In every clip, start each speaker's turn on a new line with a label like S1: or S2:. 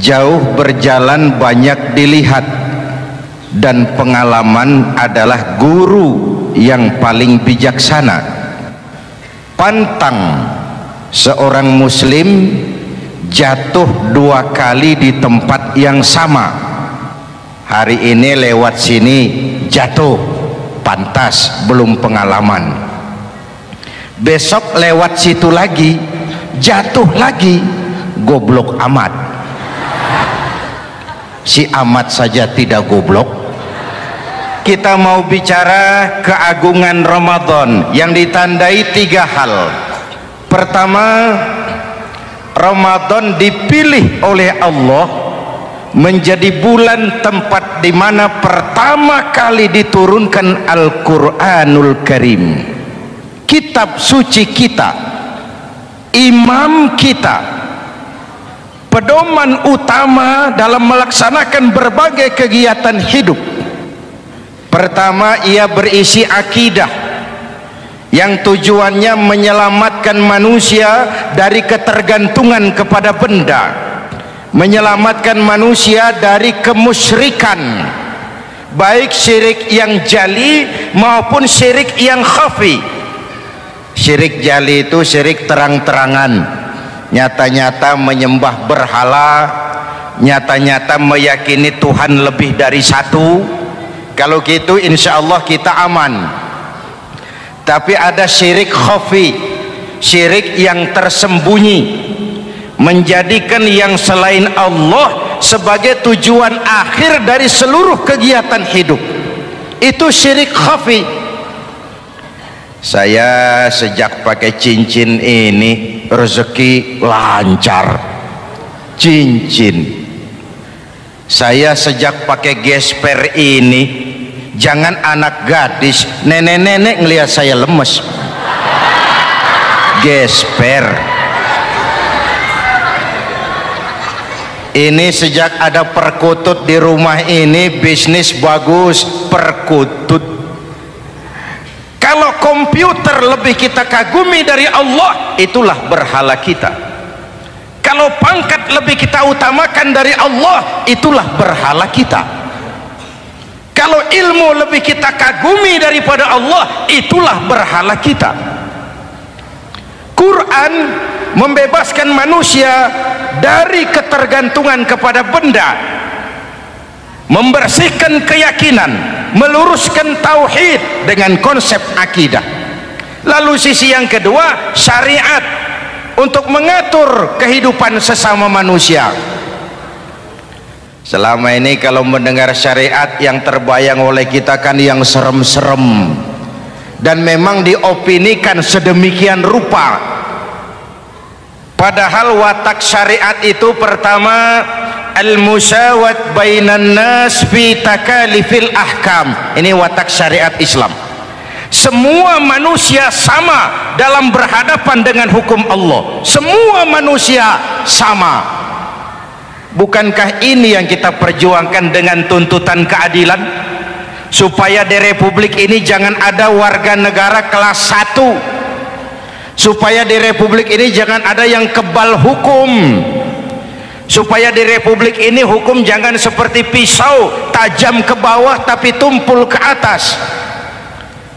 S1: Jauh berjalan banyak dilihat, dan pengalaman adalah guru yang paling bijaksana. Pantang seorang muslim jatuh 2 kali di tempat yang sama. Hari ini lewat sini jatuh, pantas belum pengalaman. Besok lewat situ lagi jatuh lagi, goblok amat. Si amat saja tidak goblok. Kita mau bicara keagungan Ramadan yang ditandai 3 hal. Pertama, Ramadan dipilih oleh Allah menjadi bulan tempat di mana pertama kali diturunkan Al-Quranul Karim, kitab suci kita, imam kita, pedoman utama dalam melaksanakan berbagai kegiatan hidup. Pertama, ia berisi akidah yang tujuannya menyelamatkan manusia dari ketergantungan kepada benda, menyelamatkan manusia dari kemusyrikan, baik syirik yang jali maupun syirik yang khafi. Syirik jali itu syirik terang-terangan, nyata-nyata menyembah berhala, nyata-nyata meyakini Tuhan lebih dari satu. Kalau gitu insya Allah kita aman. Tapi ada syirik khafi, syirik yang tersembunyi, menjadikan yang selain Allah sebagai tujuan akhir dari seluruh kegiatan hidup. Itu syirik khafi. Saya sejak pakai cincin ini rezeki lancar. Cincin. Saya sejak pakai gesper ini, jangan anak gadis, nenek-nenek ngelihat saya lemes. Gesper. Ini sejak ada perkutut di rumah ini, bisnis bagus. Perkutut. Kalau komputer lebih kita kagumi dari Allah, itulah berhala kita. Kalau pangkat lebih kita utamakan dari Allah, itulah berhala kita. Kalau ilmu lebih kita kagumi daripada Allah, itulah berhala kita. Quran membebaskan manusia dari ketergantungan kepada benda, membersihkan keyakinan, meluruskan tauhid dengan konsep akidah. Lalu sisi yang kedua, syariat untuk mengatur kehidupan sesama manusia. Selama ini kalau mendengar syariat yang terbayang oleh kita kan yang serem-serem, dan memang diopinikan sedemikian rupa. Padahal watak syariat itu pertama, al-musawat bainan nas fi takalifil ahkam. Ini watak syariat Islam. Semua manusia sama dalam berhadapan dengan hukum Allah. Semua manusia sama. Bukankah ini yang kita perjuangkan dengan tuntutan keadilan? Supaya di Republik ini jangan ada warga negara kelas 1. Supaya di Republik ini jangan ada yang kebal hukum. Supaya di Republik ini hukum jangan seperti pisau, tajam ke bawah tapi tumpul ke atas.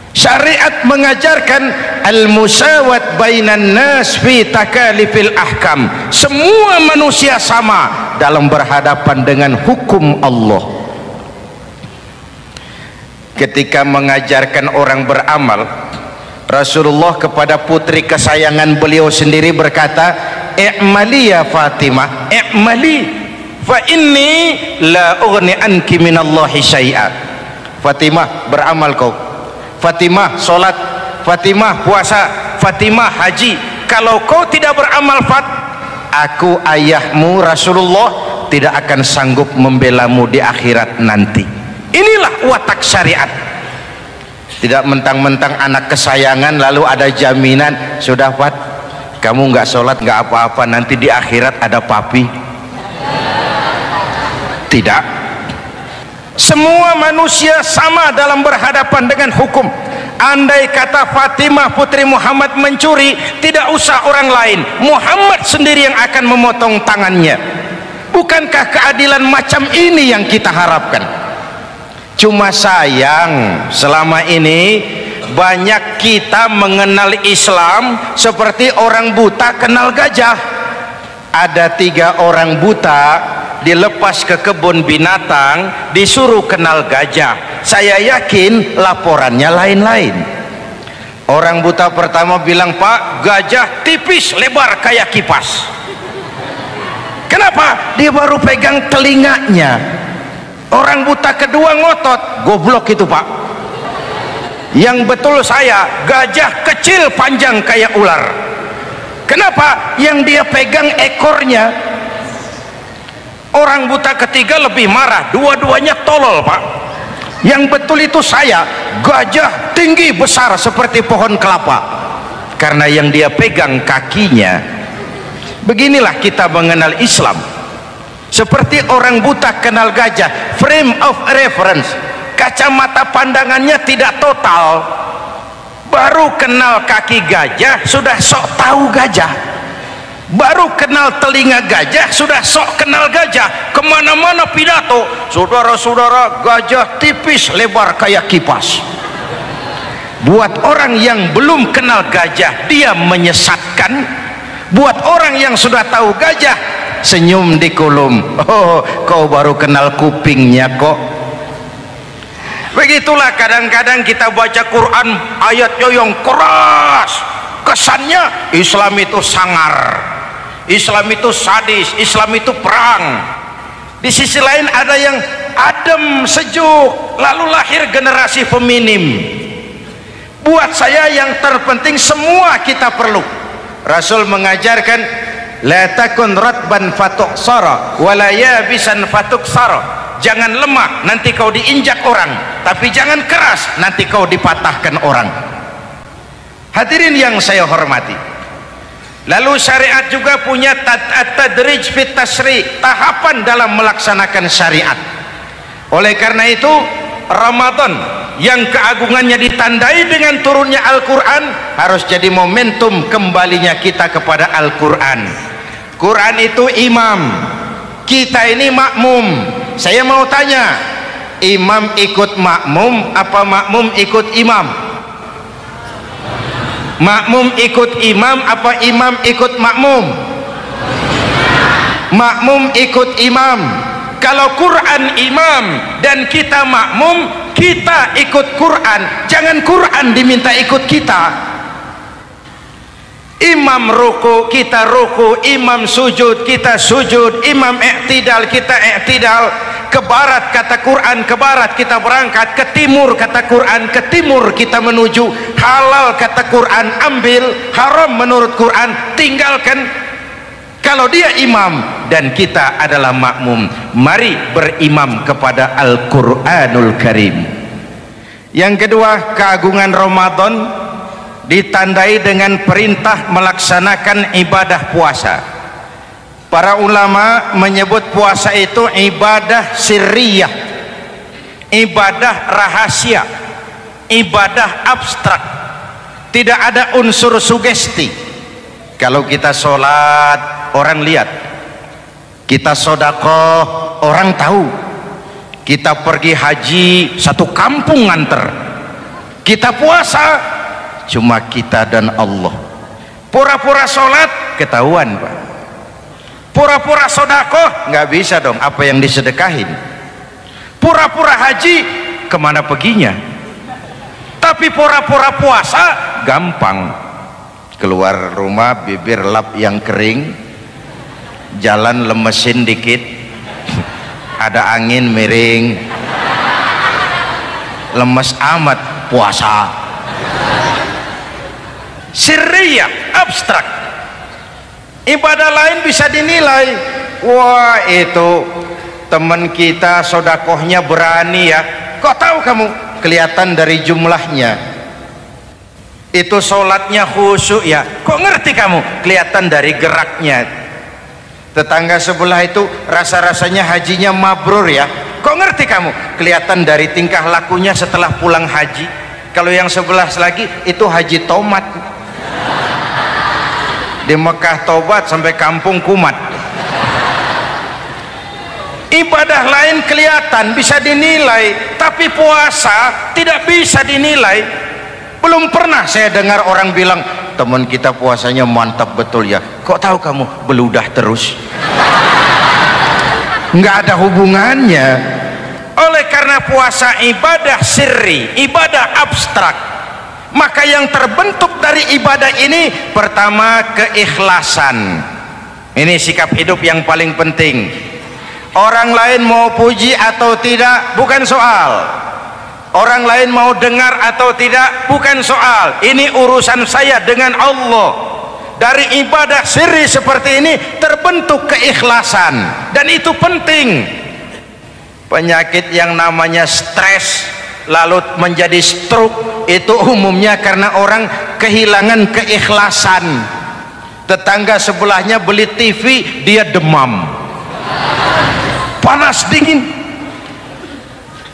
S1: Syariat mengajarkan al-musawat bainan nas fi takalifil ahkam. Semua manusia sama dalam berhadapan dengan hukum Allah. Ketika mengajarkan orang beramal, Rasulullah kepada putri kesayangan beliau sendiri berkata, "I'mali ya Fatimah, i'mali fa inni la ughni anki minallahi syai'a." Fatimah, beramal kau. Fatimah, solat. Fatimah, puasa. Fatimah, haji. Kalau kau tidak beramal, aku ayahmu Rasulullah tidak akan sanggup membelamu di akhirat nanti. Inilah watak syariat. Tidak mentang-mentang anak kesayangan lalu ada jaminan, sudah Fat, kamu nggak sholat nggak apa-apa, nanti di akhirat ada papi. Tidak. Semua manusia sama dalam berhadapan dengan hukum. Andai kata Fatimah putri Muhammad mencuri, tidak usah orang lain, Muhammad sendiri yang akan memotong tangannya. Bukankah keadilan macam ini yang kita harapkan? Cuma sayang selama ini banyak kita mengenal Islam seperti orang buta kenal gajah. Ada 3 orang buta dilepas ke kebun binatang, disuruh kenal gajah. Saya yakin laporannya lain-lain. Orang buta pertama bilang, Pak, gajah tipis lebar kayak kipas. Kenapa? Dia baru pegang telinganya. Orang buta kedua ngotot, goblok itu Pak. Yang betul saya, gajah kecil panjang kayak ular. Kenapa? Yang dia pegang ekornya. Orang buta ketiga lebih marah, dua-duanya tolol Pak. Yang betul itu saya, gajah tinggi besar seperti pohon kelapa, karena yang dia pegang kakinya. Beginilah kita mengenal Islam, seperti orang buta kenal gajah. Frame of reference, kacamata pandangannya tidak total. Baru kenal kaki gajah sudah sok tahu gajah, baru kenal telinga gajah sudah sok kenal gajah. Kemana-mana pidato, saudara-saudara, gajah tipis lebar kayak kipas. Buat orang yang belum kenal gajah, dia menyesatkan. Buat orang yang sudah tahu gajah, senyum di kolom. Oh, kau baru kenal kupingnya kok. Begitulah kadang-kadang kita baca Quran, ayatnya yang keras, kesannya Islam itu sangar, Islam itu sadis, Islam itu perang. Di sisi lain ada yang adem, sejuk, lalu lahir generasi feminim. Buat saya yang terpenting semua kita perlu. Rasul mengajarkan, la takun ratban fatuksara wala yabisan fatuksara. Jangan lemah, nanti kau diinjak orang, tapi jangan keras, nanti kau dipatahkan orang. Hadirin yang saya hormati, lalu syariat juga punya at-tadrij fit tasri, tahapan dalam melaksanakan syariat. Oleh karena itu Ramadan yang keagungannya ditandai dengan turunnya Al-Quran harus jadi momentum kembalinya kita kepada Al-Quran. Quran itu imam, kita ini makmum. Saya mau tanya, imam ikut makmum apa makmum ikut imam? Makmum ikut imam apa imam ikut makmum? Makmum ikut imam. Kalau Quran imam dan kita makmum, kita ikut Quran, jangan Quran diminta ikut kita. Imam ruku, kita ruku, imam sujud, kita sujud, imam i'tidal, kita i'tidal. Ke barat kata Quran, ke barat kita berangkat, ke timur kata Quran, ke timur kita menuju. Halal kata Quran, ambil, haram menurut Quran, tinggalkan. Kalau dia imam dan kita adalah makmum, mari berimam kepada Al-Quranul Karim. Yang kedua, keagungan Ramadan ditandai dengan perintah melaksanakan ibadah puasa. Para ulama menyebut puasa itu ibadah sirriyah, ibadah rahasia, ibadah abstrak, tidak ada unsur sugesti. Kalau kita sholat orang lihat, kita sodakoh orang tahu, kita pergi haji satu kampung nganter, kita puasa cuma kita dan Allah. Pura-pura sholat ketahuan Pak, pura-pura sodakoh nggak bisa dong, apa yang disedekahin. Pura-pura haji kemana perginya, tapi pura-pura puasa gampang. Keluar rumah bibir lap yang kering, jalan lemesin dikit, ada angin miring, lemes amat puasa. Sirriyah, abstrak. Ibadah lain bisa dinilai, wah itu teman kita sodakohnya berani ya, kok tahu kamu? Kelihatan dari jumlahnya. Itu sholatnya khusyuk ya, kok ngerti kamu? Kelihatan dari geraknya. Tetangga sebelah itu rasa-rasanya hajinya mabrur ya, kok ngerti kamu? Kelihatan dari tingkah lakunya setelah pulang haji. Kalau yang sebelah lagi itu haji tomat, di Mekah tobat sampai kampung kumat. Ibadah lain kelihatan bisa dinilai, tapi puasa tidak bisa dinilai. Belum pernah saya dengar orang bilang, teman kita puasanya mantap betul ya, kok tahu kamu? Beludah terus. Nggak ada hubungannya. Oleh karena puasa ibadah sirri, ibadah abstrak, maka yang terbentuk dari ibadah ini pertama keikhlasan. Ini sikap hidup yang paling penting. Orang lain mau puji atau tidak bukan soal, orang lain mau dengar atau tidak bukan soal. Ini urusan saya dengan Allah. Dari ibadah sirri seperti ini terbentuk keikhlasan, dan itu penting. Penyakit yang namanya stres lalu menjadi stroke itu umumnya karena orang kehilangan keikhlasan. Tetangga sebelahnya beli TV, dia demam, panas dingin.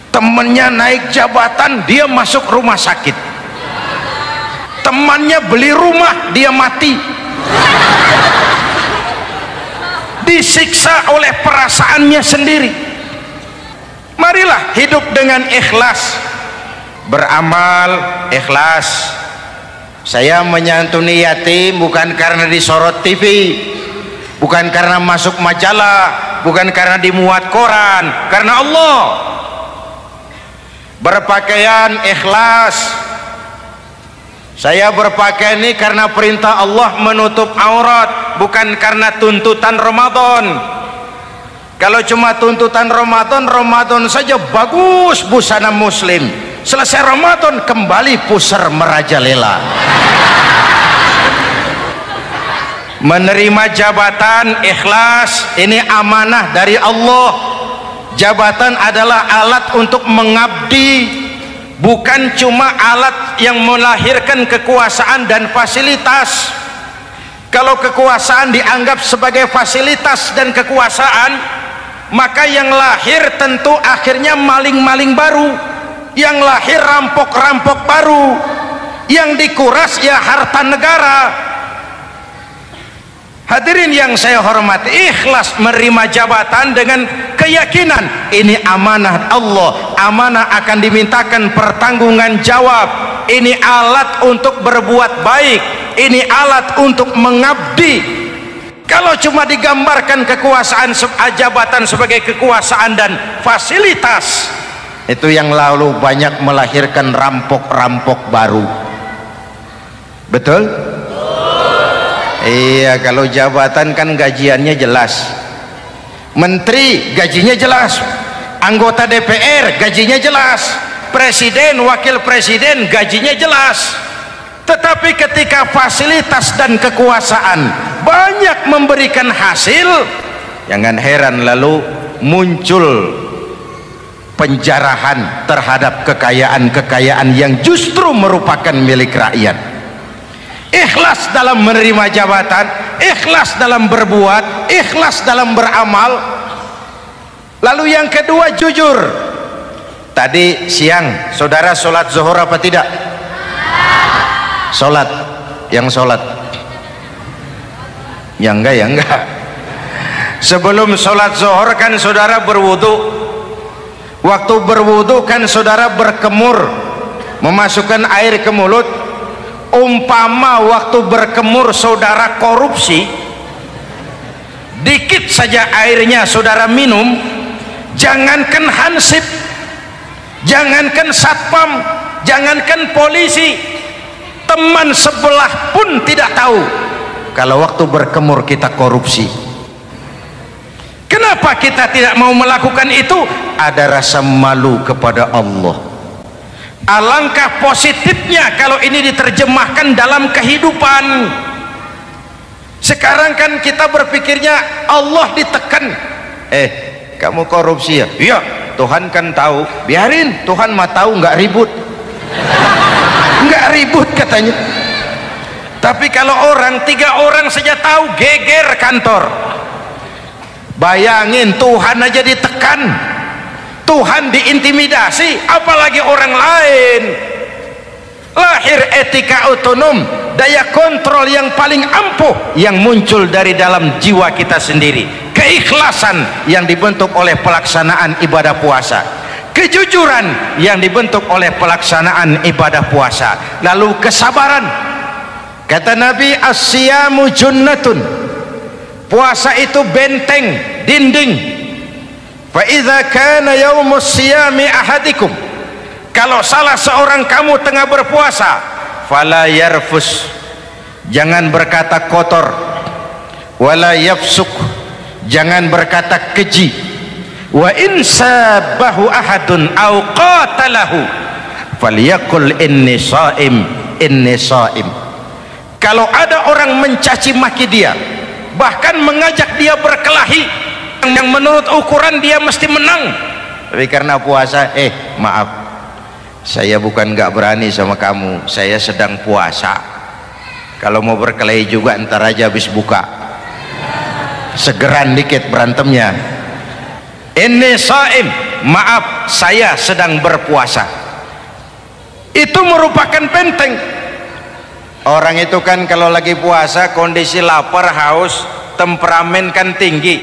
S1: Temannya naik jabatan, dia masuk rumah sakit. Temannya beli rumah, dia mati. Disiksa oleh perasaannya sendiri. Marilah hidup dengan ikhlas, beramal ikhlas. Saya menyantuni yatim bukan karena disorot TV, bukan karena masuk majalah, bukan karena dimuat koran, karena Allah. Berpakaian ikhlas. Saya berpakaian ini karena perintah Allah menutup aurat, bukan karena tuntutan Ramadan. Kalau cuma tuntutan Ramadan, Ramadan saja bagus busana muslim, selesai Ramadan kembali pusar merajalela. Menerima jabatan ikhlas, ini amanah dari Allah. Jabatan adalah alat untuk mengabdi, bukan cuma alat yang melahirkan kekuasaan dan fasilitas. Kalau kekuasaan dianggap sebagai fasilitas dan kekuasaan, maka yang lahir tentu akhirnya maling-maling baru, yang lahir rampok-rampok baru, yang dikuras ya harta negara. Hadirin yang saya hormati, ikhlas menerima jabatan dengan keyakinan ini amanah Allah, amanah akan dimintakan pertanggungan jawab. Ini alat untuk berbuat baik, ini alat untuk mengabdi. Kalau cuma digambarkan kekuasaan jabatan sebagai kekuasaan dan fasilitas, itu yang lalu banyak melahirkan rampok-rampok baru. Betul? Iya, kalau jabatan kan gajiannya jelas. Menteri gajinya jelas, anggota DPR gajinya jelas, presiden, wakil presiden gajinya jelas. Tetapi ketika fasilitas dan kekuasaan banyak memberikan hasil, jangan heran lalu muncul penjarahan terhadap kekayaan-kekayaan yang justru merupakan milik rakyat. Ikhlas dalam menerima jabatan, ikhlas dalam berbuat, ikhlas dalam beramal. Lalu yang kedua, jujur. Tadi siang saudara sholat zuhur apa tidak? Sholat. Yang sholat? Ya enggak, ya enggak. Sebelum sholat zuhur kan saudara berwudu. Waktu berwudu kan saudara berkemur, memasukkan air ke mulut. Umpama waktu berkemur saudara korupsi, dikit saja airnya saudara minum, jangankan hansip, jangankan satpam, jangankan polisi, teman sebelah pun tidak tahu kalau waktu berkemur kita korupsi. Kenapa kita tidak mau melakukan itu? Ada rasa malu kepada Allah. Alangkah positifnya kalau ini diterjemahkan dalam kehidupan. Sekarang kan kita berpikirnya Allah ditekan. Kamu korupsi ya? Iya, Tuhan kan tahu. Biarin, Tuhan mah tahu, nggak ribut. Nggak ribut katanya. Tapi kalau orang, 3 orang saja tahu, geger kantor. Bayangin, Tuhan aja ditekan, Tuhan diintimidasi, apalagi orang lain. lahir etika otonom, daya kontrol yang paling ampuh yang muncul dari dalam jiwa kita sendiri, keikhlasan yang dibentuk oleh pelaksanaan ibadah puasa, kejujuran yang dibentuk oleh pelaksanaan ibadah puasa, lalu kesabaran. Kata Nabi, as-siyamu junnatun, puasa itu benteng, dinding. Fa idza kana yaumus siyami ahadikum, kalau salah seorang kamu tengah berpuasa, fala yarfus, jangan berkata kotor, wala yafsuk, jangan berkata keji, wa in sabahu ahadun au qatalahu falyaqul inni shaim, inni shaim. Kalau ada orang mencaci maki dia, bahkan mengajak dia berkelahi yang menurut ukuran dia mesti menang, tapi karena puasa, maaf, saya bukan gak berani sama kamu, saya sedang puasa. Kalau mau berkelahi juga ntar aja habis buka, segeran dikit berantemnya. Inni shaim, maaf saya sedang berpuasa. Itu merupakan benteng. Orang itu kan kalau lagi puasa kondisi lapar, haus, temperamen kan tinggi,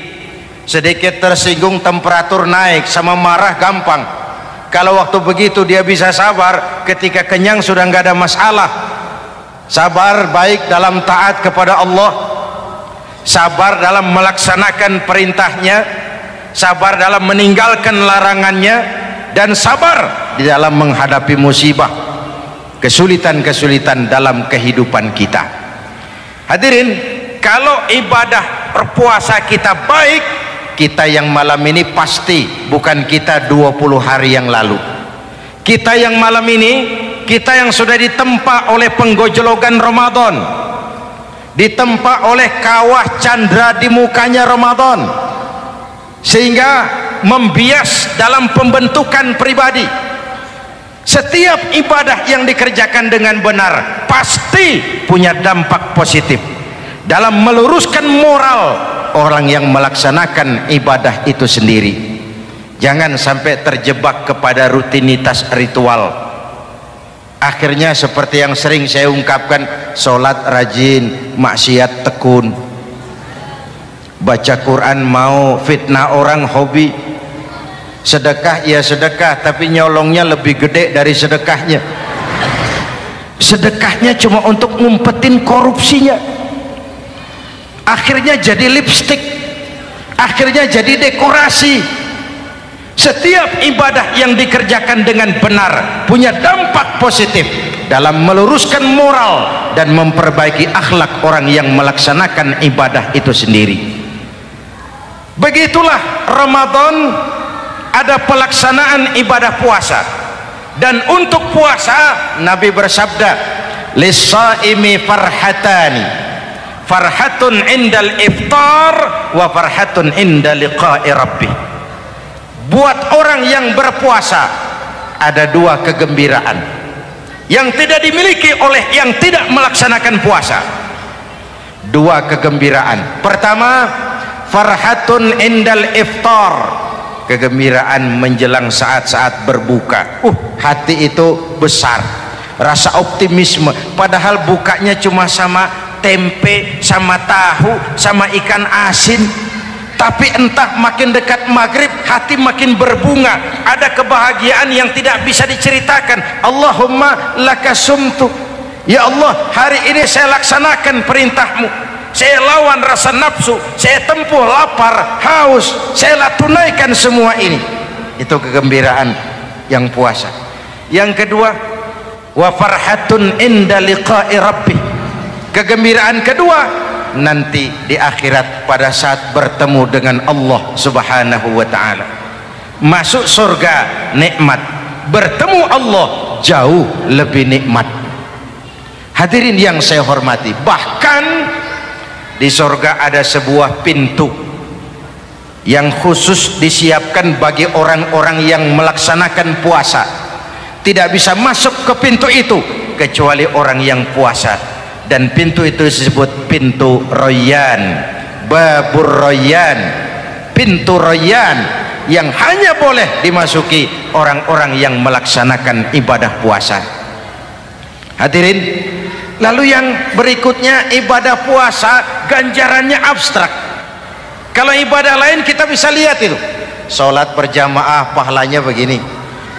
S1: sedikit tersinggung temperatur naik, sama marah gampang. Kalau waktu begitu dia bisa sabar, ketika kenyang sudah nggak ada masalah. Sabar baik dalam taat kepada Allah, sabar dalam melaksanakan perintahnya, sabar dalam meninggalkan larangannya, dan sabar di dalam menghadapi musibah, kesulitan-kesulitan dalam kehidupan kita. Hadirin, kalau ibadah berpuasa kita baik, kita yang malam ini pasti bukan kita 20 hari yang lalu. Kita yang malam ini, kita yang sudah ditempa oleh penggojologan Ramadan, ditempa oleh kawah candra di mukanya Ramadan, sehingga membias dalam pembentukan pribadi. Setiap ibadah yang dikerjakan dengan benar pasti punya dampak positif dalam meluruskan moral orang yang melaksanakan ibadah itu sendiri. Jangan sampai terjebak kepada rutinitas ritual. Akhirnya seperti yang sering saya ungkapkan, sholat rajin, maksiat tekun, baca Quran mau, fitnah orang hobi, sedekah ya sedekah tapi nyolongnya lebih gede dari sedekahnya. Sedekahnya cuma untuk ngumpetin korupsinya. Akhirnya jadi lipstik, akhirnya jadi dekorasi. Setiap ibadah yang dikerjakan dengan benar punya dampak positif dalam meluruskan moral dan memperbaiki akhlak orang yang melaksanakan ibadah itu sendiri. Begitulah Ramadan, ada pelaksanaan ibadah puasa, dan untuk puasa Nabi bersabda, lis-shaimi farhatani, farhatun indal iftar wa farhatun inda liqa'i rabbih. Buat orang yang berpuasa ada dua kegembiraan yang tidak dimiliki oleh yang tidak melaksanakan puasa. Dua kegembiraan. Pertama, farhatun indal iftar, kegembiraan menjelang saat-saat berbuka. Hati itu besar, rasa optimisme, padahal bukanya cuma sama tempe, sama tahu, sama ikan asin. Tapi entah makin dekat maghrib hati makin berbunga, ada kebahagiaan yang tidak bisa diceritakan. Allahumma laka sumtu, ya Allah hari ini saya laksanakan perintahmu, saya lawan rasa nafsu, saya tempuh lapar, haus, saya tunaikan semua ini. Itu kegembiraan yang puasa. Yang kedua, wa farhatun inda liqa'i rabbih, kegembiraan kedua nanti di akhirat pada saat bertemu dengan Allah subhanahu wa ta'ala. Masuk surga nikmat, bertemu Allah jauh lebih nikmat. Hadirin yang saya hormati, bahkan di surga ada sebuah pintu yang khusus disiapkan bagi orang-orang yang melaksanakan puasa. Tidak bisa masuk ke pintu itu kecuali orang yang puasa, dan pintu itu disebut pintu Rayyan, Babur Rayyan, pintu Rayyan yang hanya boleh dimasuki orang-orang yang melaksanakan ibadah puasa. Hadirin, lalu yang berikutnya ibadah puasa ganjarannya abstrak. Kalau ibadah lain kita bisa lihat itu, sholat berjamaah pahalanya begini,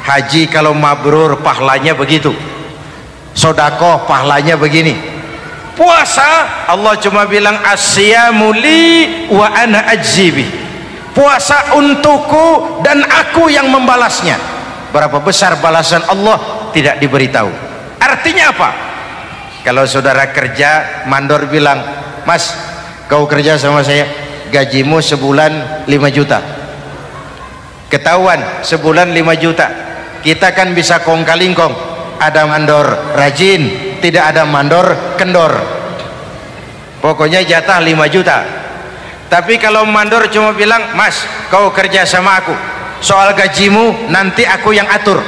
S1: haji kalau mabrur pahalanya begitu, sodakoh pahalanya begini. Puasa Allah cuma bilang as-siyamu li wa ana ajzibi, puasa untukku dan aku yang membalasnya. Berapa besar balasan Allah tidak diberitahu. Artinya apa? Kalau saudara kerja, mandor bilang, mas kau kerja sama saya, gajimu sebulan 5 juta, ketahuan sebulan 5 juta, kita kan bisa kong kalingkong, ada mandor rajin, tidak ada mandor kendor, pokoknya jatah 5 juta. Tapi kalau mandor cuma bilang, mas kau kerja sama aku, soal gajimu nanti aku yang atur,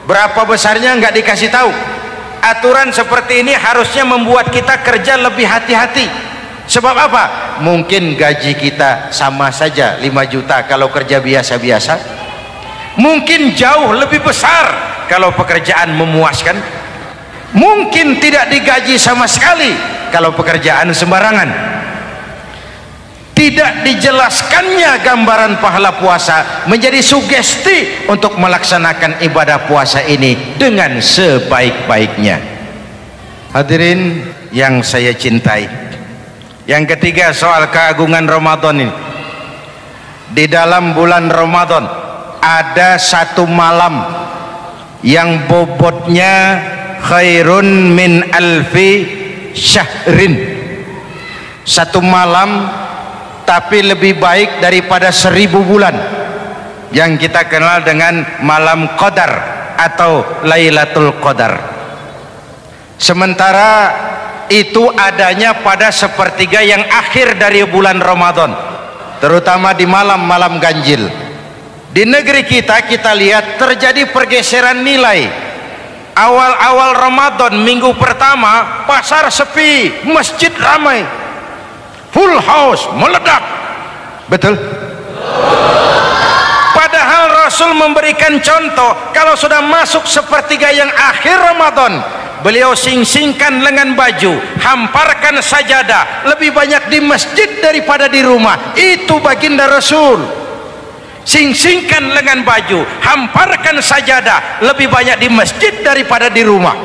S1: berapa besarnya nggak dikasih tahu. Aturan seperti ini harusnya membuat kita kerja lebih hati-hati. Sebab apa? Mungkin gaji kita sama saja 5 juta kalau kerja biasa-biasa, mungkin jauh lebih besar kalau pekerjaan memuaskan, mungkin tidak digaji sama sekali kalau pekerjaan sembarangan. Tidak dijelaskannya gambaran pahala puasa menjadi sugesti untuk melaksanakan ibadah puasa ini dengan sebaik-baiknya. Hadirin yang saya cintai, yang ketiga soal keagungan Ramadan ini. Di dalam bulan Ramadan ada satu malam yang bobotnya khairun min alfi syahrin, satu malam tapi lebih baik daripada 1000 bulan, yang kita kenal dengan malam Qadar atau Lailatul Qadar. Sementara itu adanya pada sepertiga yang akhir dari bulan Ramadan, terutama di malam-malam ganjil. Di negeri kita lihat terjadi pergeseran nilai. Awal-awal Ramadan, minggu pertama pasar sepi, masjid ramai, full house, meledak. Betul? Padahal Rasul memberikan contoh, kalau sudah masuk sepertiga yang akhir Ramadan, beliau sing-singkan lengan baju, hamparkan sajadah, lebih banyak di masjid daripada di rumah. Itu baginda Rasul. Sing-singkan lengan baju, hamparkan sajadah, lebih banyak di masjid daripada di rumah.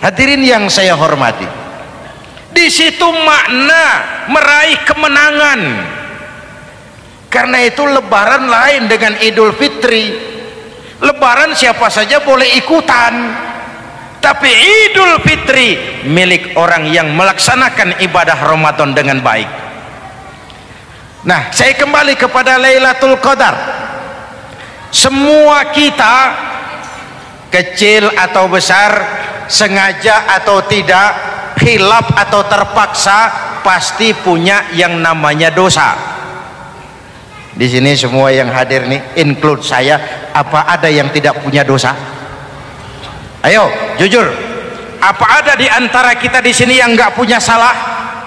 S1: Hadirin yang saya hormati, di situ makna meraih kemenangan. Karena itu lebaran lain dengan Idul Fitri. Lebaran siapa saja boleh ikutan, tapi Idul Fitri milik orang yang melaksanakan ibadah Ramadan dengan baik. Nah, saya kembali kepada Lailatul Qadar. Semua kita, kecil atau besar, sengaja atau tidak, khilaf atau terpaksa, pasti punya yang namanya dosa. Di sini semua yang hadir nih, include saya, apa ada yang tidak punya dosa? Ayo, jujur. Apa ada di antara kita di sini yang nggak punya salah?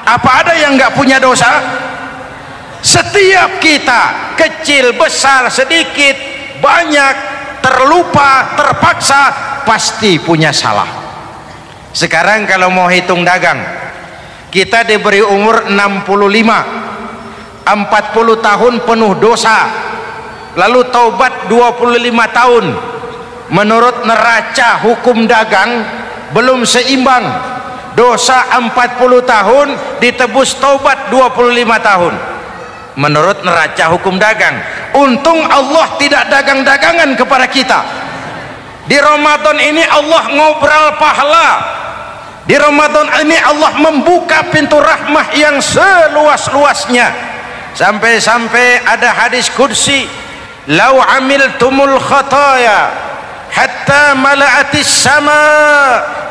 S1: Apa ada yang nggak punya dosa? Setiap kita, kecil, besar, sedikit, banyak, terlupa, terpaksa, pasti punya salah. Sekarang kalau mau hitung dagang, kita diberi umur 65, 40 tahun penuh dosa, lalu taubat 25 tahun. Menurut neraca hukum dagang belum seimbang, dosa 40 tahun ditebus taubat 25 tahun menurut neraca hukum dagang. Untung Allah tidak dagang-dagangan kepada kita. Di Ramadan ini Allah ngobrol pahala. Di Ramadan ini Allah membuka pintu rahmah yang seluas-luasnya. Sampai-sampai ada hadis qudsi, "Lau amiltumul khataya hatta mala'atis sama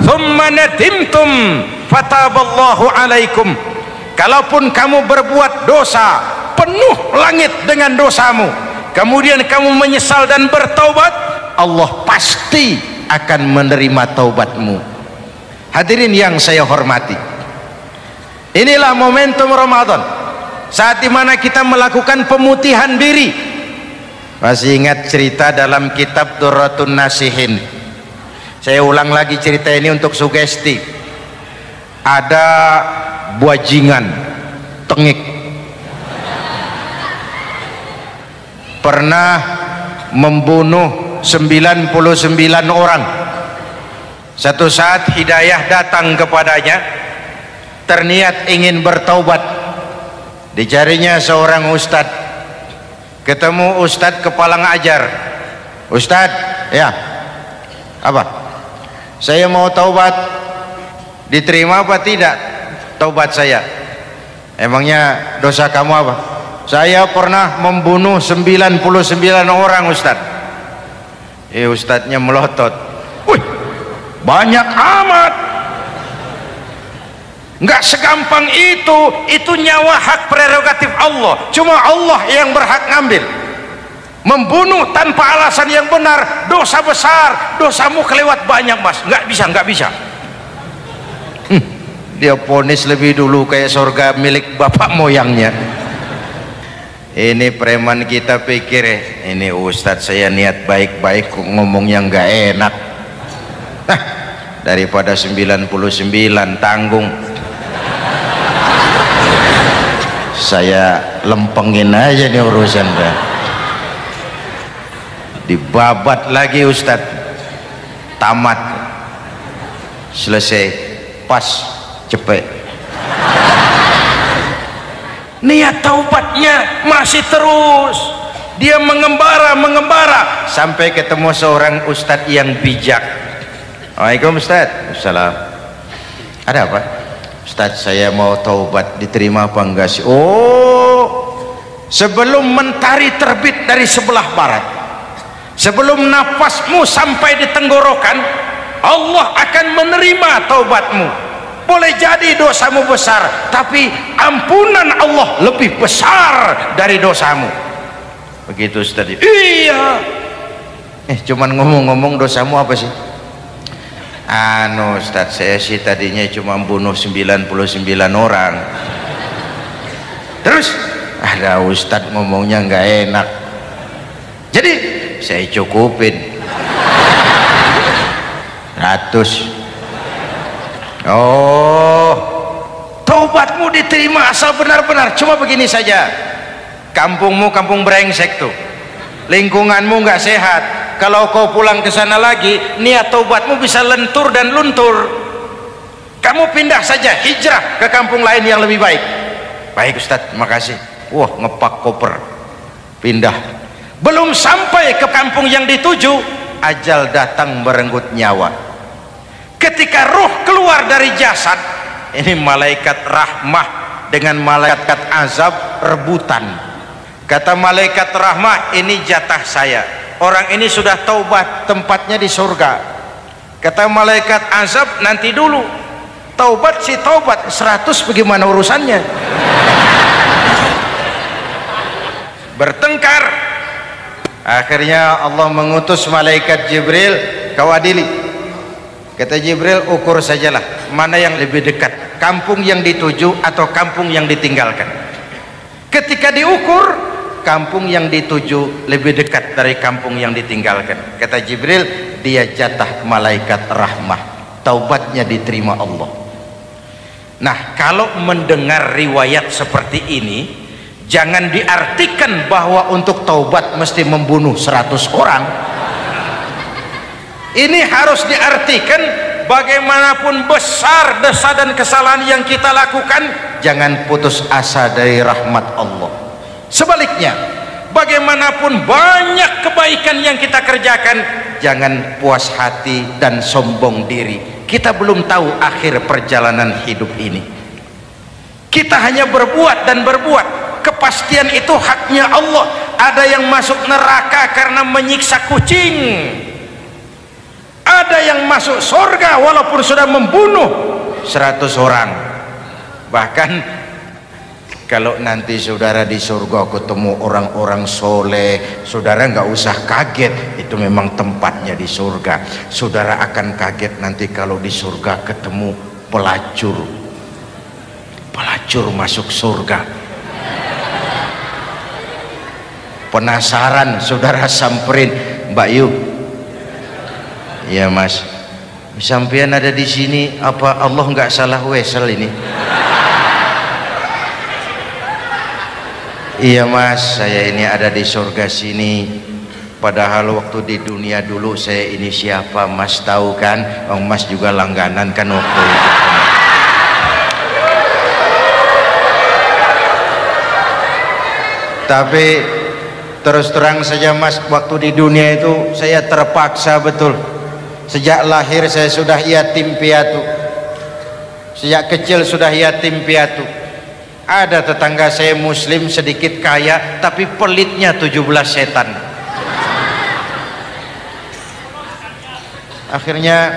S1: thumma nadimtum fataballahu alaikum." Kalaupun kamu berbuat dosa, penuh langit dengan dosamu, kemudian kamu menyesal dan bertaubat, Allah pasti akan menerima taubatmu. Hadirin yang saya hormati, inilah momentum Ramadan, saat dimana kita melakukan pemutihan diri. Masih ingat cerita dalam kitab Durratun Nasihin, Saya ulang lagi cerita ini untuk sugesti. Ada bajingan tengik pernah membunuh 99 orang. Satu saat hidayah datang kepadanya, terniat ingin bertaubat. Dicarinya seorang ustadz, ketemu ustadz kepala ngajar. Ustadz, ya apa? Saya mau taubat, diterima apa tidak taubat saya? Emangnya dosa kamu apa? Saya pernah membunuh 99 orang ustadz. Ustadznya melotot, wih, banyak amat. Nggak segampang itu nyawa hak prerogatif Allah, cuma Allah yang berhak ngambil. Membunuh tanpa alasan yang benar dosa besar, dosamu kelewat banyak mas, nggak bisa. Dia ponis lebih dulu kayak surga milik bapak moyangnya. Ini preman kita pikir ini ustadz saya niat baik-baik kok ngomongnya nggak enak. Daripada 99 tanggung, saya lempengin aja nih urusan dah. Dibabat lagi ustadz, tamat, selesai, pas, cepet. Niat taubatnya masih terus, dia mengembara sampai ketemu seorang ustadz yang bijak. Waalaikumsalam ustadz. Assalam. Ada apa? Ustadz, saya mau taubat, diterima apa enggak sih? Oh, sebelum mentari terbit dari sebelah barat, sebelum nafasmu sampai di tenggorokan, Allah akan menerima taubatmu. Boleh jadi dosamu besar, tapi ampunan Allah lebih besar dari dosamu. Begitu Ustaz. Iya. Cuman ngomong-ngomong dosamu apa sih? Ustaz, saya sih tadinya cuma bunuh 99 orang. Terus ada Ustaz ngomongnya nggak enak, jadi saya cukupin 100. Oh, taubatmu diterima asal benar-benar. Cuma begini saja, kampungmu kampung brengsek tuh, lingkunganmu nggak sehat. Kalau kau pulang ke sana lagi, niat taubatmu bisa lentur dan luntur. Kamu pindah saja, hijrah ke kampung lain yang lebih baik. Baik Ustadz, terima kasih. Wah, ngepak koper, pindah. Belum sampai ke kampung yang dituju, ajal datang merenggut nyawa. Ketika ruh keluar dari jasad, ini malaikat rahmah dengan malaikat azab rebutan. Kata malaikat rahmah, ini jatah saya, orang ini sudah taubat, tempatnya di surga. Kata malaikat azab, nanti dulu, taubat si taubat, 100 bagaimana urusannya? Bertengkar. Akhirnya Allah mengutus malaikat Jibril, kau adili. Kata Jibril, ukur sajalah mana yang lebih dekat, kampung yang dituju atau kampung yang ditinggalkan. Ketika diukur, kampung yang dituju lebih dekat dari kampung yang ditinggalkan. Kata Jibril, dia jatah malaikat rahmah, taubatnya diterima Allah. Nah, kalau mendengar riwayat seperti ini, jangan diartikan bahwa untuk taubat mesti membunuh 100 orang. Ini harus diartikan bagaimanapun besar dosa dan kesalahan yang kita lakukan, jangan putus asa dari rahmat Allah. Sebaliknya, bagaimanapun banyak kebaikan yang kita kerjakan, jangan puas hati dan sombong diri. Kita belum tahu akhir perjalanan hidup ini. Kita hanya berbuat dan berbuat. Kepastian itu haknya Allah. Ada yang masuk neraka karena menyiksa kucing, ada yang masuk surga walaupun sudah membunuh 100 orang. Bahkan kalau nanti saudara di surga ketemu orang-orang soleh, saudara nggak usah kaget, itu memang tempatnya di surga. Saudara akan kaget nanti kalau di surga ketemu pelacur masuk surga. Penasaran, saudara samperin, Mbak Yu, iya mas, Sampean ada di sini, apa Allah nggak salah wesel ini? Iya mas, saya ini ada di surga sini. Padahal waktu di dunia dulu saya ini siapa mas tahu kan? Mas juga langganan kan waktu itu. Tapi terus terang saja mas, waktu di dunia itu saya terpaksa betul. Sejak lahir saya sudah yatim piatu. Sejak kecil sudah yatim piatu. Ada tetangga saya muslim sedikit kaya, tapi pelitnya 17 setan. Akhirnya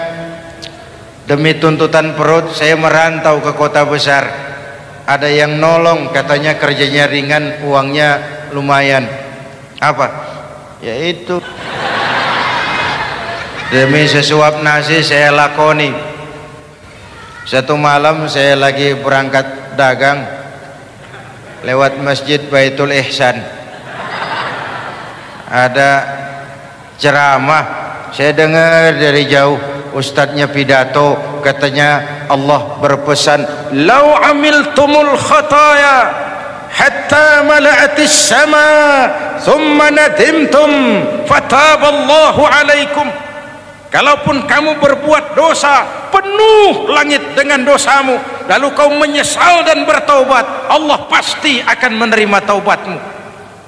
S1: demi tuntutan perut saya merantau ke kota besar. Ada yang nolong, katanya kerjanya ringan, uangnya lumayan. Apa? Yaitu demi sesuap nasi saya lakoni. Satu malam saya lagi berangkat dagang, lewat masjid Baitul Ihsan, ada ceramah. Saya dengar dari jauh ustadznya pidato, katanya Allah berpesan, lau amiltumul khataya hatta mala'atis sama thumma nadimtum fataballahu alaikum. Kalaupun kamu berbuat dosa, penuh langit dengan dosamu, lalu kau menyesal dan bertaubat, Allah pasti akan menerima taubatmu.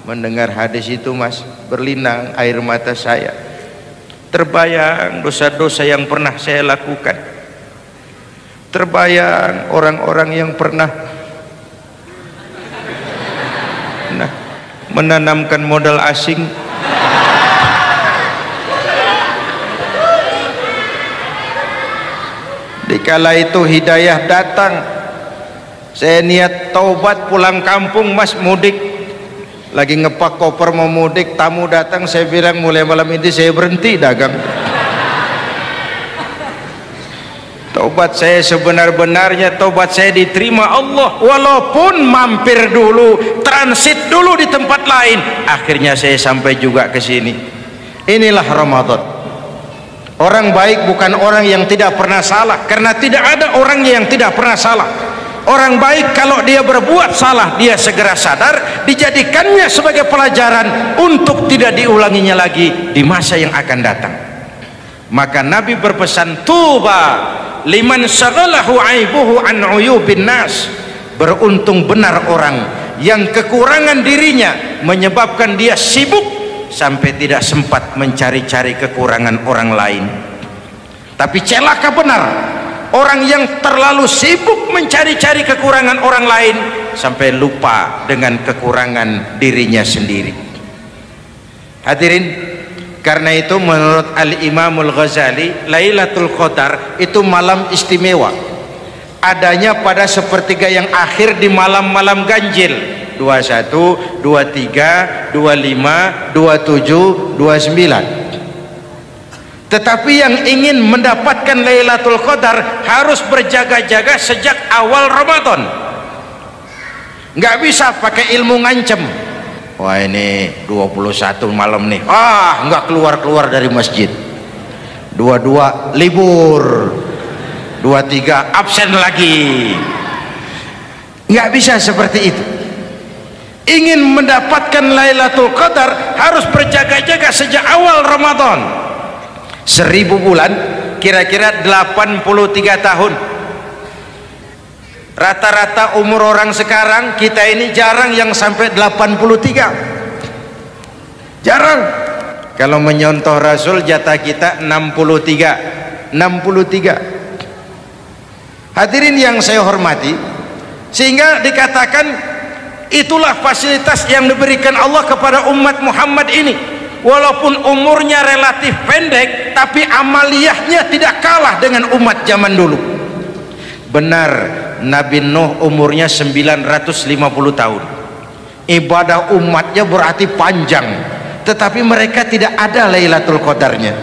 S1: Mendengar hadis itu mas, berlinang air mata saya. Terbayang dosa-dosa yang pernah saya lakukan. Terbayang orang-orang yang pernah menanamkan modal asing. Dikala itu hidayah datang, saya niat taubat pulang kampung mas, mudik. Lagi ngepak koper mau mudik, tamu datang, saya bilang mulai malam ini saya berhenti dagang. Taubat saya sebenar-benarnya, taubat saya diterima Allah, walaupun mampir dulu, transit dulu di tempat lain. Akhirnya saya sampai juga ke sini. Inilah Ramadan. Orang baik bukan orang yang tidak pernah salah, karena tidak ada orang yang tidak pernah salah. Orang baik kalau dia berbuat salah, dia segera sadar, dijadikannya sebagai pelajaran untuk tidak diulanginya lagi di masa yang akan datang. Maka Nabi berpesan, tuba liman syaghalahu aibuhu an uyubin nas. Beruntung benar orang yang kekurangan dirinya menyebabkan dia sibuk sampai tidak sempat mencari-cari kekurangan orang lain. Tapi celaka benar orang yang terlalu sibuk mencari-cari kekurangan orang lain sampai lupa dengan kekurangan dirinya sendiri. Hadirin, karena itu menurut Al-Imamul Ghazali, Lailatul Qadar itu malam istimewa. Adanya pada sepertiga yang akhir di malam-malam ganjil, 21, 23, 25, 27, 29. Tetapi yang ingin mendapatkan Lailatul Qadar harus berjaga-jaga sejak awal Ramadan. Nggak bisa pakai ilmu ngancem. Wah ini 21 malam nih, nggak keluar-keluar dari masjid. 22 libur, 23 absen lagi. Nggak bisa seperti itu. Ingin mendapatkan Lailatul Qadar harus berjaga-jaga sejak awal Ramadan. 1000 bulan kira-kira 83 tahun. Rata-rata umur orang sekarang kita ini jarang yang sampai 83. Jarang. Kalau menyontoh Rasul jatah kita 63. Hadirin yang saya hormati, sehingga dikatakan itulah fasilitas yang diberikan Allah kepada umat Muhammad ini. Walaupun umurnya relatif pendek, tapi amaliyahnya tidak kalah dengan umat zaman dulu. Benar, Nabi Nuh umurnya 950 tahun. Ibadah umatnya berarti panjang, tetapi mereka tidak ada Lailatul Qadarnya.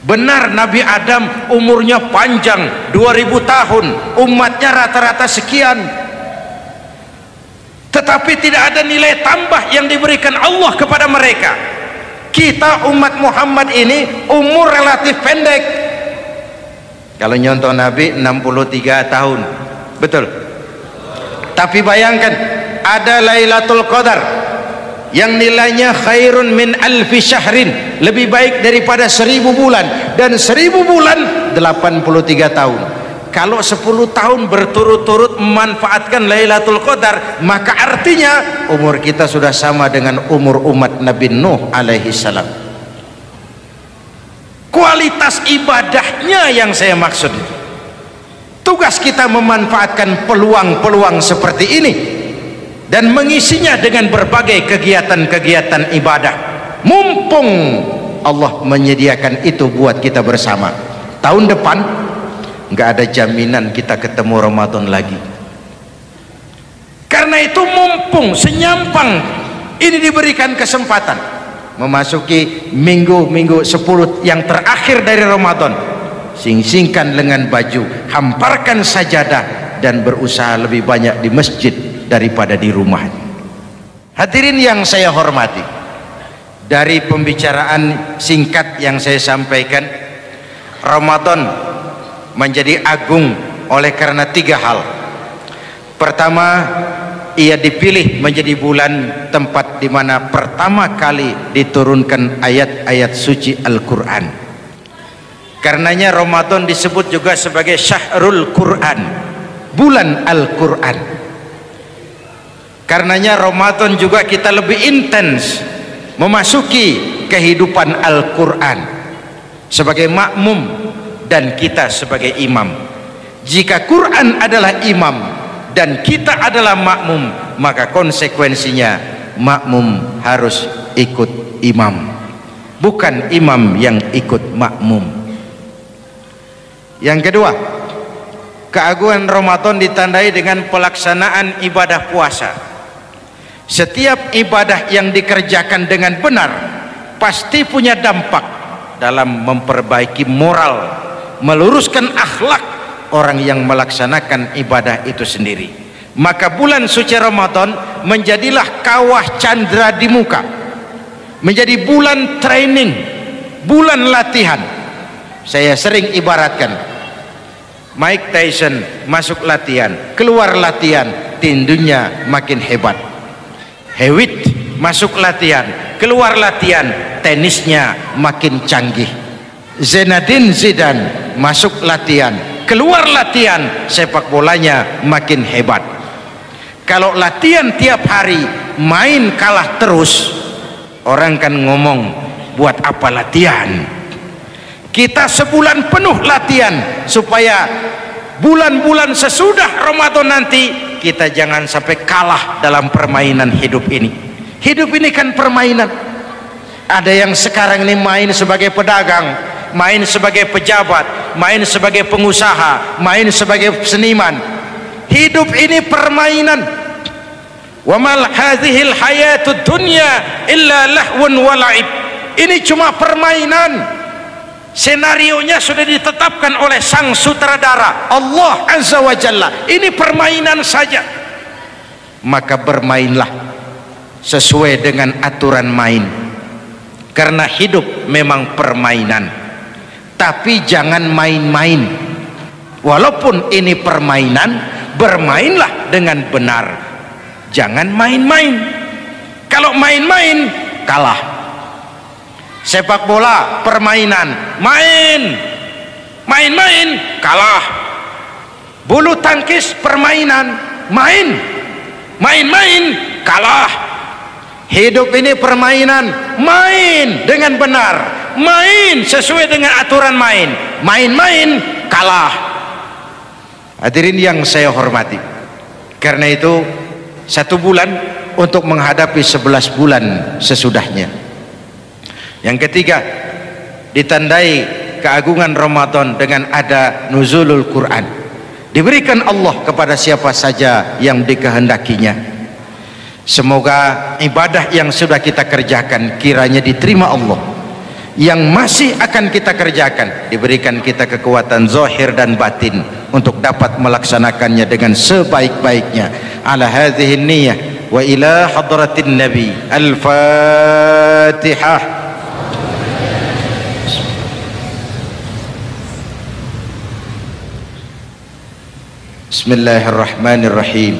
S1: Benar, Nabi Adam umurnya panjang, 2000 tahun, umatnya rata-rata sekian, tetapi tidak ada nilai tambah yang diberikan Allah kepada mereka. Kita umat Muhammad ini umur relatif pendek, Kalau nyontoh Nabi 63 tahun. Betul. Tapi bayangkan ada Lailatul Qadar yang nilainya khairun min alfi syahrin, lebih baik daripada 1000 bulan, dan 1000 bulan 83 tahun. Kalau 10 tahun berturut-turut memanfaatkan Lailatul Qadar, maka artinya umur kita sudah sama dengan umur umat Nabi Nuh alaihi salam. Kualitas ibadahnya yang saya maksud. Tugas kita memanfaatkan peluang-peluang seperti ini dan mengisinya dengan berbagai kegiatan-kegiatan ibadah. Mumpung Allah menyediakan itu buat kita bersama. Tahun depan nggak ada jaminan kita ketemu Ramadan lagi. Karena itu mumpung senyampang ini diberikan kesempatan memasuki minggu-minggu 10 yang terakhir dari Ramadan, sing-singkan lengan baju, hamparkan sajadah, dan berusaha lebih banyak di masjid daripada di rumah. Hadirin yang saya hormati, dari pembicaraan singkat yang saya sampaikan, Ramadan menjadi agung oleh karena 3 hal. Pertama, ia dipilih menjadi bulan tempat di mana pertama kali diturunkan ayat-ayat suci Al-Quran. Karenanya Ramadan disebut juga sebagai Syahrul Quran, bulan Al-Quran. Karenanya Ramadan juga kita lebih intens memasuki kehidupan Al-Quran sebagai makmum dan kita sebagai imam. Jika Quran adalah imam dan kita adalah makmum, maka konsekuensinya makmum harus ikut imam, bukan imam yang ikut makmum. Yang kedua, keagungan Ramadan ditandai dengan pelaksanaan ibadah puasa. Setiap ibadah yang dikerjakan dengan benar pasti punya dampak dalam memperbaiki moral, meluruskan akhlak orang yang melaksanakan ibadah itu sendiri. Maka bulan suci Ramadan menjadilah kawah candra di muka, menjadi bulan training, bulan latihan. Saya sering ibaratkan Mike Tyson masuk latihan, keluar latihan, tindunya makin hebat. Hewitt masuk latihan, keluar latihan, tenisnya makin canggih. Zinedine Zidane masuk latihan, keluar latihan, sepak bolanya makin hebat. Kalau latihan tiap hari, main kalah terus, orang kan ngomong, buat apa latihan? Kita sebulan penuh latihan supaya bulan-bulan sesudah Ramadan nanti kita jangan sampai kalah dalam permainan hidup ini. Hidup ini kan permainan. Ada yang sekarang ini main sebagai pedagang, main sebagai pejabat, main sebagai pengusaha, main sebagai seniman. Hidup ini permainan. Wa mal hadhil hayatud dunya illa lahwun wa la'ib. Ini cuma permainan. Senarionya sudah ditetapkan oleh sang sutradara Allah Azza wa Jalla. Ini permainan saja. Maka bermainlah sesuai dengan aturan main, karena hidup memang permainan. Tapi jangan main-main. Walaupun ini permainan, bermainlah dengan benar. Jangan main-main. Kalau main-main, kalah. Sepak bola permainan, main-main kalah. Bulu tangkis permainan, main-main kalah. Hidup ini permainan, main dengan benar, main sesuai dengan aturan main, main-main kalah. Hadirin yang saya hormati, karena itu 1 bulan untuk menghadapi 11 bulan sesudahnya. Yang ketiga, ditandai keagungan Ramadan dengan ada nuzulul Quran. Diberikan Allah kepada siapa saja yang dikehendakinya. Semoga ibadah yang sudah kita kerjakan kiranya diterima Allah. Yang masih akan kita kerjakan diberikan kita kekuatan zahir dan batin untuk dapat melaksanakannya dengan sebaik-baiknya. Ala hadhihi niyyah wa ila hadratin nabi. Al-Fatihah. Bismillahirrahmanirrahim.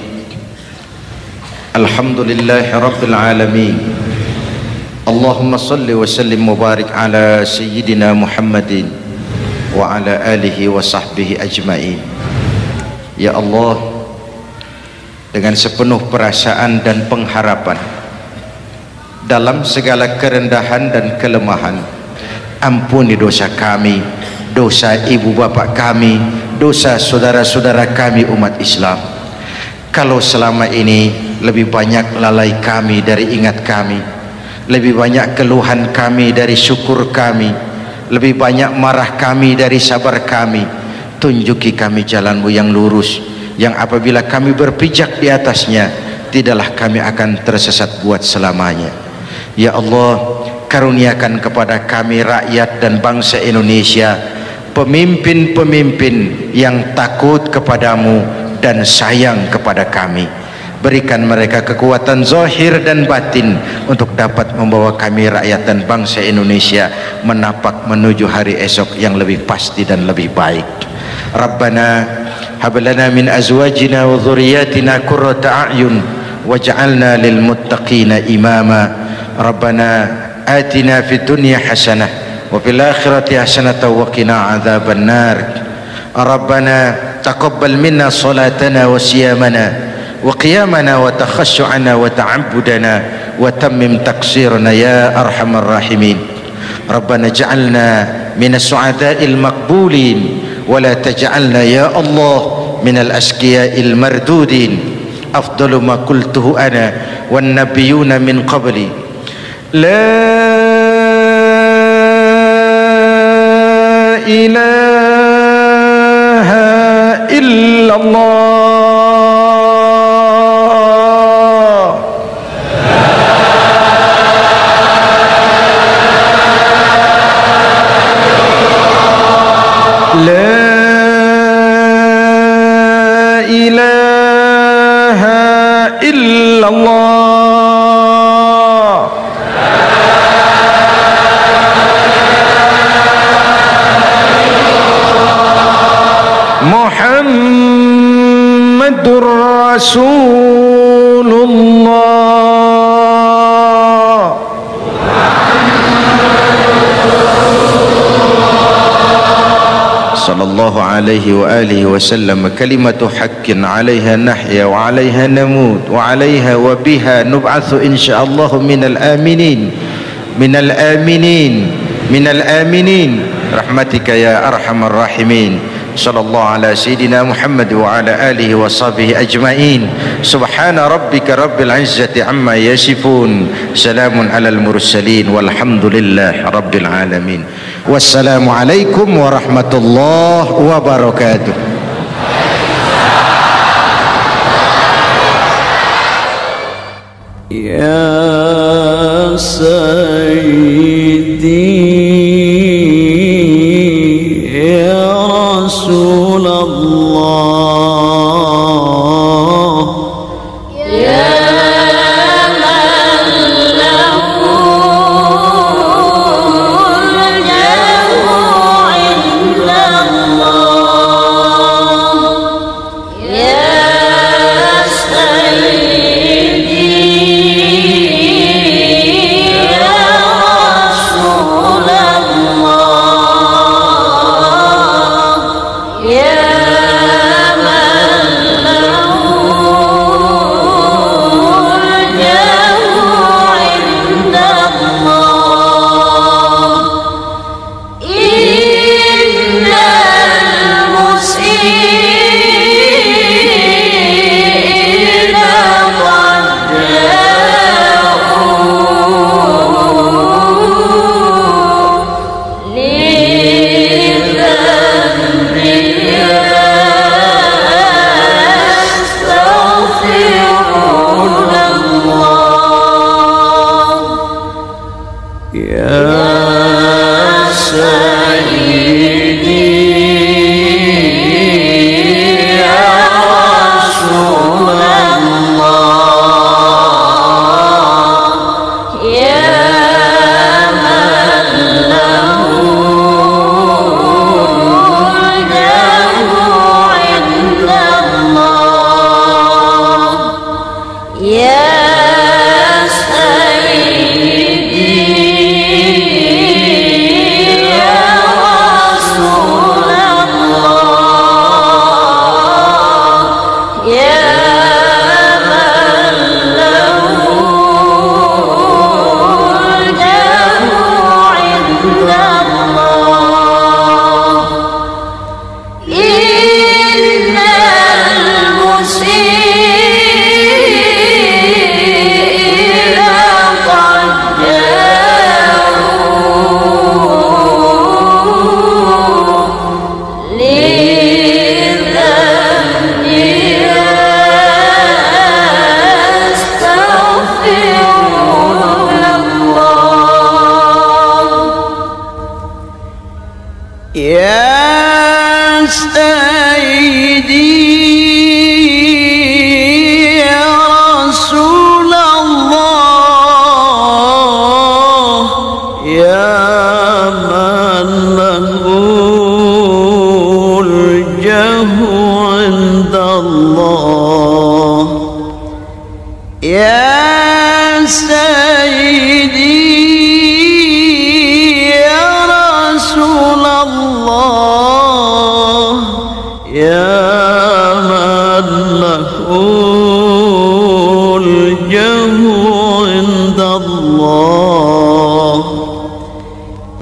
S1: Alhamdulillahi rabbil alamin. Allahumma salli wa sallim mubarak ala sayyidina Muhammadin wa ala alihi wa sahbihi ajma'in. Ya Allah, dengan sepenuh perasaan dan pengharapan dalam segala kerendahan dan kelemahan, ampuni dosa kami, dosa ibu bapa kami, dosa saudara-saudara kami umat Islam. Kalau selama ini lebih banyak lalai kami dari ingat kami, lebih banyak keluhan kami dari syukur kami, lebih banyak marah kami dari sabar kami, tunjuki kami jalan-Mu yang lurus, yang apabila kami berpijak di atasnya, tidaklah kami akan tersesat buat selamanya. Ya Allah, karuniakan kepada kami rakyat dan bangsa Indonesia pemimpin-pemimpin yang takut kepadamu dan sayang kepada kami. Berikan mereka kekuatan zahir dan batin untuk dapat membawa kami rakyat dan bangsa Indonesia menapak menuju hari esok yang lebih pasti dan lebih baik. Rabbana hab lana min azwajina wa dhurriyyatina qurrata a'yun waj'alna lil muttaqina imama. Rabbana atina fid dunya hasanah wa fil akhirati hasanatan wa qina adzaban nar. Rabbana taqabbal minna salatana wa siyamana wa qiyamana wa takhashu'ana wa ta'abbudana wa tammim taqsirana ya arhamar rahimin. Rabbana ja'alna minas su'ada'il maqbulin wa la taj'alna ya Allah minal asqiya'il mardudin. Afdalu ma qultuhu ana wan nabiyyuna min qabli la ilaha illallah. La ilaha illallah. Muhammadur Rasulullah. Sallallahu alaihi wa alihi wasallam. Kalimatu haqqin 'alaiha nahya wa 'alaiha namut wa 'alaiha wa biha nub'atsu insyaallah minal aminin minal aminin minal aminin rahmatika ya arhamar rahimin. Sallallahu ala sayyidina Muhammad wa ala alihi wa sahbihi ajma'in. Subhana rabbika rabbil izzati amma yasifun. Salamun alal mursalin walhamdulillahi rabbil alamin. Wassalamu alaikum warahmatullahi wabarakatuh. Ya Sayyidi Rasul Allah, ya man lahul jamu indallah, ya Sayyidi ya Rasul Allah. Allah
S2: يا من له الجاه عند الله يا سيدي يا رسول الله يا من له الجاه عند الله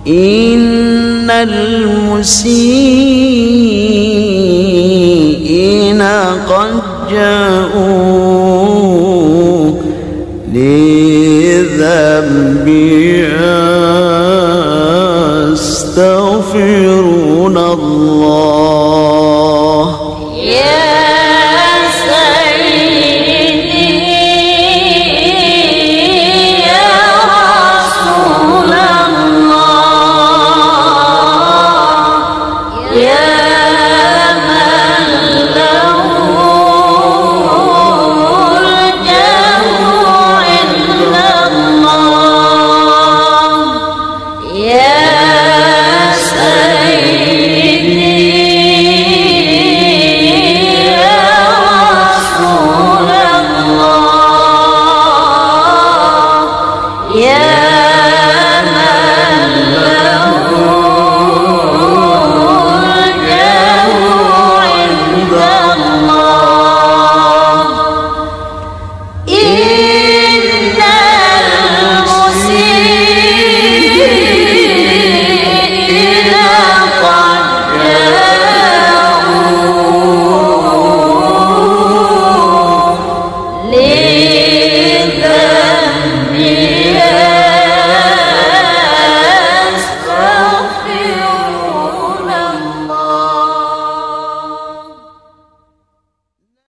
S2: إن المسيئين قد جاءوا لذنبي يستغفرون الله